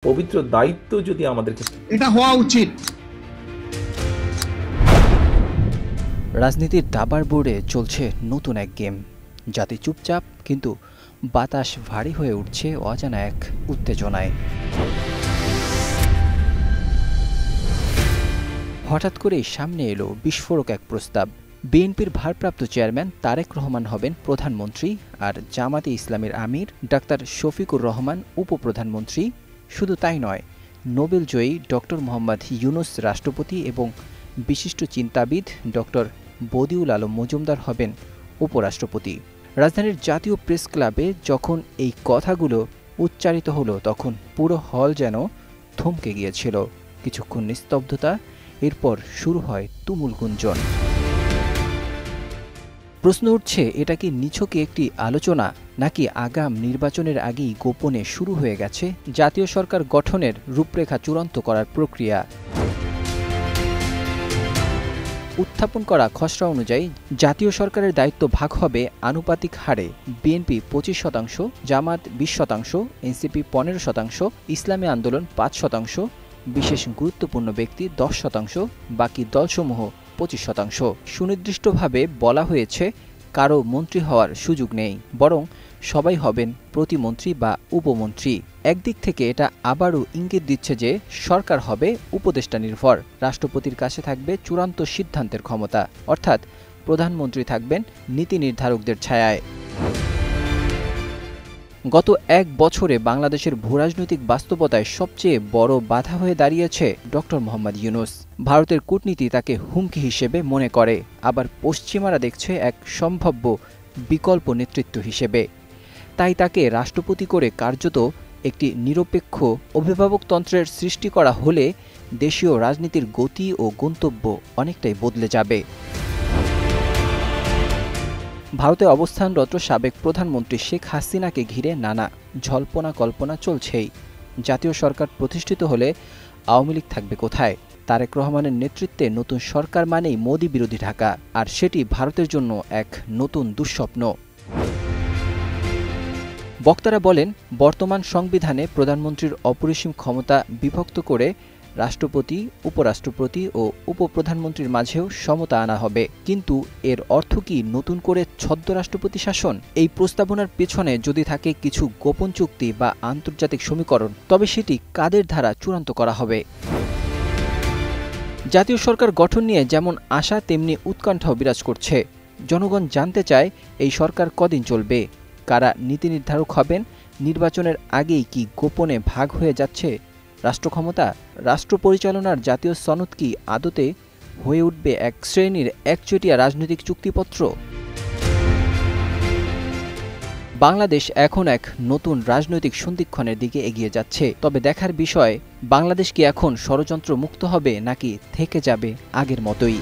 পবিত্র দায়িত্ব যদি আমাদেরকে এটা হওয়া উচিত। রাজনীতির দাবার বোর্ডে চলছে নতুন এক গেম। জাতি চুপচাপ, কিন্তু বাতাস ভারী হয়ে উঠছে অজানা এক উত্তেজনায়। হঠাৎ করেই সামনে এলো বিস্ফোরক এক প্রস্তাব। বিএনপির ভারপ্রাপ্ত চেয়ারম্যান তারেক রহমান হবেন প্রধানমন্ত্রী, আর জামাতে ইসলামের আমির ডাক্তার শফিকুর রহমান উপপ্রধানমন্ত্রী। শুধু তাই নয়, নোবেলজয়ী ডক্টর মোহাম্মদ ইউনূস রাষ্ট্রপতি এবং বিশিষ্ট চিন্তাবিদ ডক্টর বদিউল আলম মজুমদার হবেন উপরাষ্ট্রপতি। রাজধানীর জাতীয় প্রেস ক্লাবে যখন এই কথাগুলো উচ্চারিত হলো, তখন পুরো হল যেন থমকে গিয়েছিল। কিছুক্ষণ নিস্তব্ধতা, এরপর শুরু হয় তুমুল গুঞ্জন। প্রশ্ন উঠছে, এটা কি নিছকে একটি আলোচনা, নাকি আগাম নির্বাচনের আগেই গোপনে শুরু হয়ে গেছে জাতীয় সরকার গঠনের রূপরেখা চূড়ান্ত করার প্রক্রিয়া? উত্থাপন করা খসড়া অনুযায়ী জাতীয় সরকারের দায়িত্ব ভাগ হবে আনুপাতিক হারে। বিএনপি 25%, জামাত 20%, এনসিপি 15%, ইসলামী আন্দোলন 5%, বিশেষ গুরুত্বপূর্ণ ব্যক্তি 10%, বাকি দলসমূহ 25%। সুনির্দিষ্টভাবে বলা হয়েছে, কারো মন্ত্রী হওয়ার সুযোগ নেই, বরং সবাই হবেন প্রতিমন্ত্রী বা উপমন্ত্রী। একদিক থেকে এটা আবারও ইঙ্গিত দিচ্ছে যে সরকার হবে উপদেষ্টা নির্ভর। রাষ্ট্রপতির কাছে থাকবে চূড়ান্ত সিদ্ধান্তের ক্ষমতা, অর্থাৎ প্রধানমন্ত্রী থাকবেন নীতি নির্ধারকদের ছায়ায়। গত এক বছরে বাংলাদেশের ভূরাজনৈতিক বাস্তবতায় সবচেয়ে বড় বাধা হয়ে দাঁড়িয়েছে ডক্টর মোহাম্মদ ইউনূস। ভারতের কূটনীতি তাকে হুমকি হিসেবে মনে করে, আবার পশ্চিমারা দেখছে এক সম্ভাব্য বিকল্প নেতৃত্ব হিসেবে। তাই তাকে রাষ্ট্রপতি করে কার্যত একটি নিরপেক্ষ অভিভাবকতন্ত্রের সৃষ্টি করা হলে দেশীয় রাজনীতির গতি ও গন্তব্য অনেকটাই বদলে যাবে। ভারতে অবস্থানরত সাবেক প্রধানমন্ত্রী শেখ হাসিনাকে ঘিরে নানা জল্পনা কল্পনা চলছেই। জাতীয় সরকার প্রতিষ্ঠিত হলে আওয়ামী লীগ থাকবে কোথায়? তারেক রহমানের নেতৃত্বে নতুন সরকার মানেই মোদি বিরোধী ঢাকা, আর সেটি ভারতের জন্য এক নতুন দুঃস্বপ্ন। বক্তারা বলেন, বর্তমান সংবিধানে প্রধানমন্ত্রীর অপরিসীম ক্ষমতা বিভক্ত করে রাষ্ট্রপতি, উপরাষ্ট্রপতি ও উপপ্রধানমন্ত্রীর মাঝেও সমতা আনা হবে। কিন্তু এর অর্থ কি নতুন করে ছদ্ম রাষ্ট্রপতি শাসন? এই প্রস্তাবনার পেছনে যদি থাকে কিছু গোপন চুক্তি বা আন্তর্জাতিক সমীকরণ, তবে সেটি কাদের দ্বারা চূড়ান্ত করা হবে? জাতীয় সরকার গঠন নিয়ে যেমন আশা, তেমনি উৎকণ্ঠাও বিরাজ করছে। জনগণ জানতে চায়, এই সরকার কদিন চলবে, কারা নীতি নির্ধারক হবেন, নির্বাচনের আগেই কি গোপনে ভাগ হয়ে যাচ্ছে রাষ্ট্র ক্ষমতা? রাষ্ট্র পরিচালনার জাতীয় সনদ কি আদতে হয়ে উঠবে এক শ্রেণীর একচেটিয়া রাজনৈতিক চুক্তিপত্র? বাংলাদেশ এখন এক নতুন রাজনৈতিক সন্ধিক্ষণের দিকে এগিয়ে যাচ্ছে। তবে দেখার বিষয়, বাংলাদেশ কি এখন ষড়যন্ত্র মুক্ত হবে, নাকি থেকে যাবে আগের মতোই?